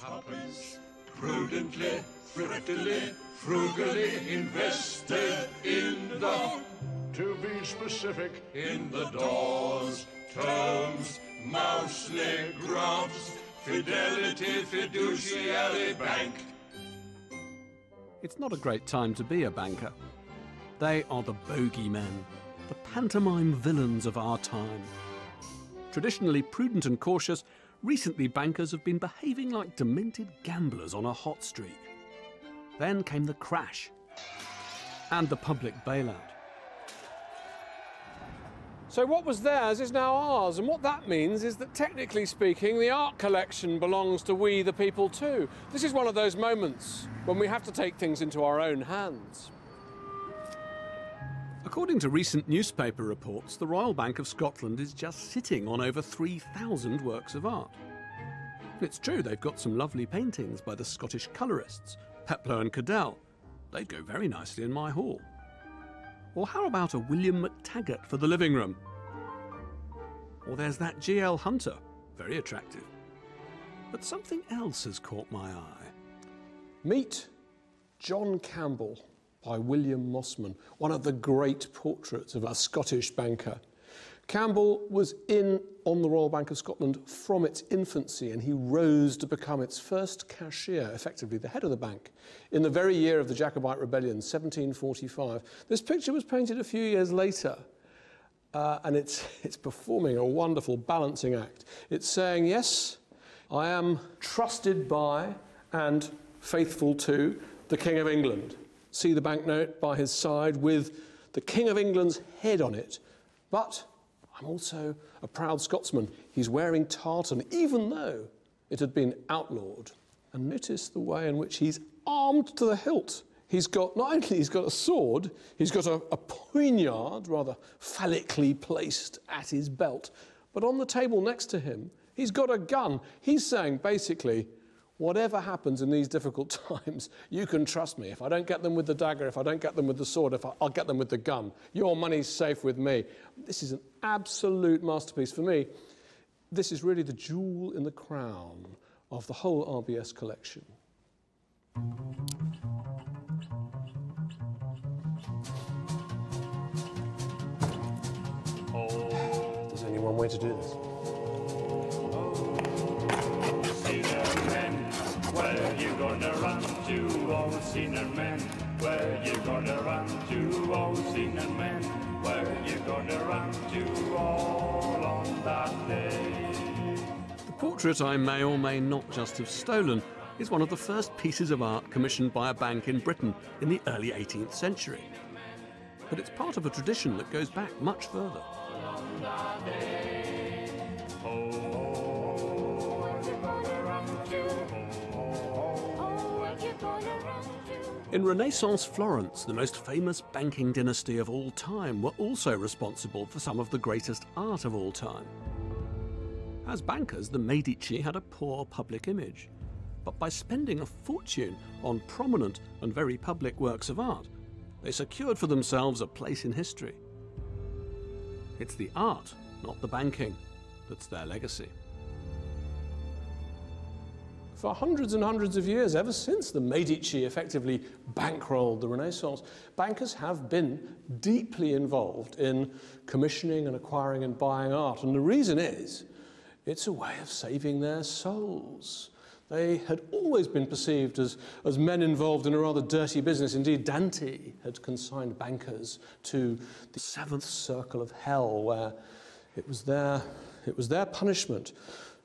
tuppence, prudently, thriftily, frugally invested in the... To be specific, in the doors, tomes, mousely grubs, Fidelity Fiduciary Bank. It's not a great time to be a banker. They are the bogeymen, the pantomime villains of our time. Traditionally prudent and cautious, recently bankers have been behaving like demented gamblers on a hot streak. Then came the crash and the public bailout. So what was theirs is now ours, and what that means is that, technically speaking, the art collection belongs to we the people too. This is one of those moments when we have to take things into our own hands. According to recent newspaper reports, the Royal Bank of Scotland is just sitting on over 3,000 works of art. It's true, they've got some lovely paintings by the Scottish colourists, Peploe and Cadell. They'd go very nicely in my hall. Or how about a William McTaggart for the living room? Or there's that G.L. Hunter, very attractive. But something else has caught my eye. Meet John Campbell by William Mossman, one of the great portraits of a Scottish banker. Campbell was on the Royal Bank of Scotland from its infancy, and he rose to become its first cashier, effectively the head of the bank, in the very year of the Jacobite Rebellion, 1745. This picture was painted a few years later, and it's performing a wonderful balancing act. It's saying, yes, I am trusted by and faithful to the King of England. See the banknote by his side with the King of England's head on it, but I'm also a proud Scotsman. He's wearing tartan, even though it had been outlawed. And notice the way in which he's armed to the hilt. Not only he's got a sword, he's got a poignard, rather phallically placed at his belt, but on the table next to him, he's got a gun. He's saying, basically, whatever happens in these difficult times, you can trust me. If I don't get them with the dagger, if I don't get them with the sword, I'll get them with the gun. Your money's safe with me. This is an absolute masterpiece for me. This is really the jewel in the crown of the whole RBS collection. There's only one way to do this. Where you gonna run to, oh sinner men? Where you gonna run to, oh sinner men? Where you gonna run to all on that day? The portrait I may or may not just have stolen is one of the first pieces of art commissioned by a bank in Britain in the early 18th century. But it's part of a tradition that goes back much further. In Renaissance Florence, the most famous banking dynasty of all time were also responsible for some of the greatest art of all time. As bankers, the Medici had a poor public image, but by spending a fortune on prominent and very public works of art, they secured for themselves a place in history. It's the art, not the banking, that's their legacy. For hundreds and hundreds of years, ever since the Medici effectively bankrolled the Renaissance, bankers have been deeply involved in commissioning and acquiring and buying art. And the reason is, it's a way of saving their souls. They had always been perceived as men involved in a rather dirty business. Indeed, Dante had consigned bankers to the seventh circle of hell, where it was their punishment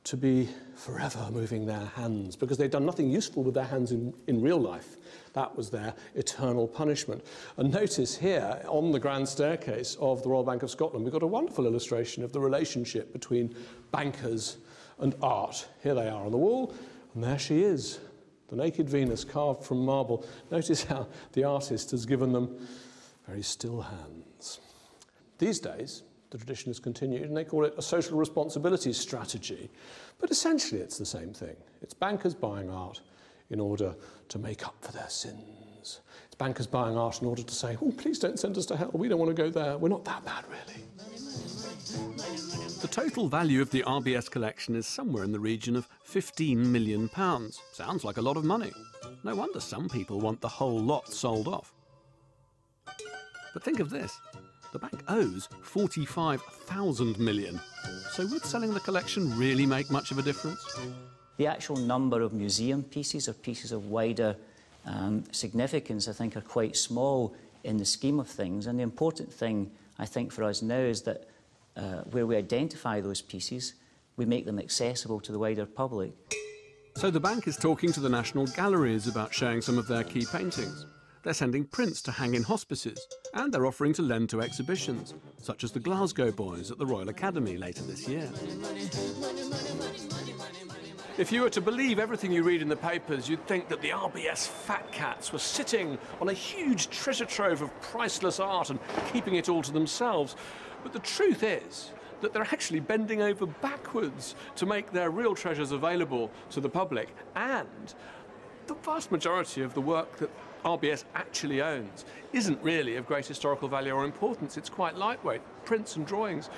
to be forever moving their hands, because they'd done nothing useful with their hands in real life. That was their eternal punishment. And notice here, on the grand staircase of the Royal Bank of Scotland, we've got a wonderful illustration of the relationship between bankers and art. Here they are on the wall, and there she is, the naked Venus carved from marble. Notice how the artist has given them very still hands. These days, the tradition has continued, and they call it a social responsibility strategy. But essentially, it's the same thing. It's bankers buying art in order to make up for their sins. It's bankers buying art in order to say, oh, please don't send us to hell, we don't want to go there. We're not that bad, really. The total value of the RBS collection is somewhere in the region of £15 million. Sounds like a lot of money. No wonder some people want the whole lot sold off. But think of this. The bank owes £45,000 million. So would selling the collection really make much of a difference? The actual number of museum pieces or pieces of wider significance, I think, are quite small in the scheme of things. And the important thing, I think, for us now is that where we identify those pieces, we make them accessible to the wider public. So the bank is talking to the National Galleries about showing some of their key paintings. They're sending prints to hang in hospices, and they're offering to lend to exhibitions, such as the Glasgow Boys at the Royal Academy later this year. If you were to believe everything you read in the papers, you'd think that the RBS fat cats were sitting on a huge treasure trove of priceless art and keeping it all to themselves. But the truth is that they're actually bending over backwards to make their real treasures available to the public. And the vast majority of the work that RBS actually owns isn't really of great historical value or importance. It's quite lightweight, prints and drawings.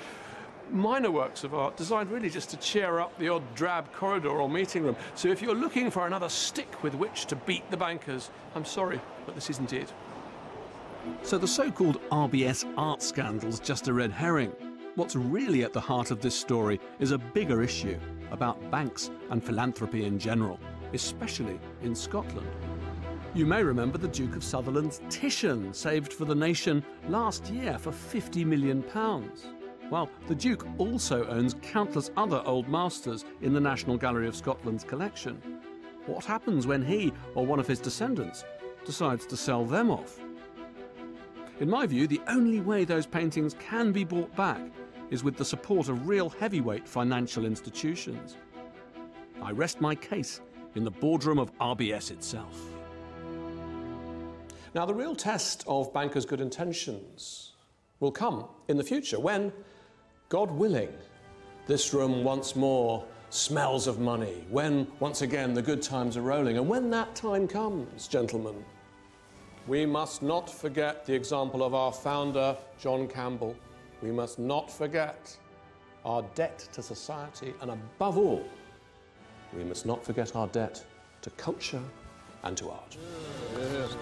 Minor works of art designed really just to cheer up the odd drab corridor or meeting room. So if you're looking for another stick with which to beat the bankers, I'm sorry, but this isn't it. So the so-called RBS art scandal's just a red herring. What's really at the heart of this story is a bigger issue about banks and philanthropy in general, especially in Scotland. You may remember the Duke of Sutherland's Titian, saved for the nation last year for £50 million. Well, the Duke also owns countless other old masters in the National Gallery of Scotland's collection. What happens when he, or one of his descendants, decides to sell them off? In my view, the only way those paintings can be bought back is with the support of real heavyweight financial institutions. I rest my case in the boardroom of RBS itself. Now, the real test of bankers' good intentions will come in the future when, God willing, this room once more smells of money, when, once again, the good times are rolling. And when that time comes, gentlemen, we must not forget the example of our founder, John Campbell. We must not forget our debt to society, and above all, we must not forget our debt to culture and to art. Yes.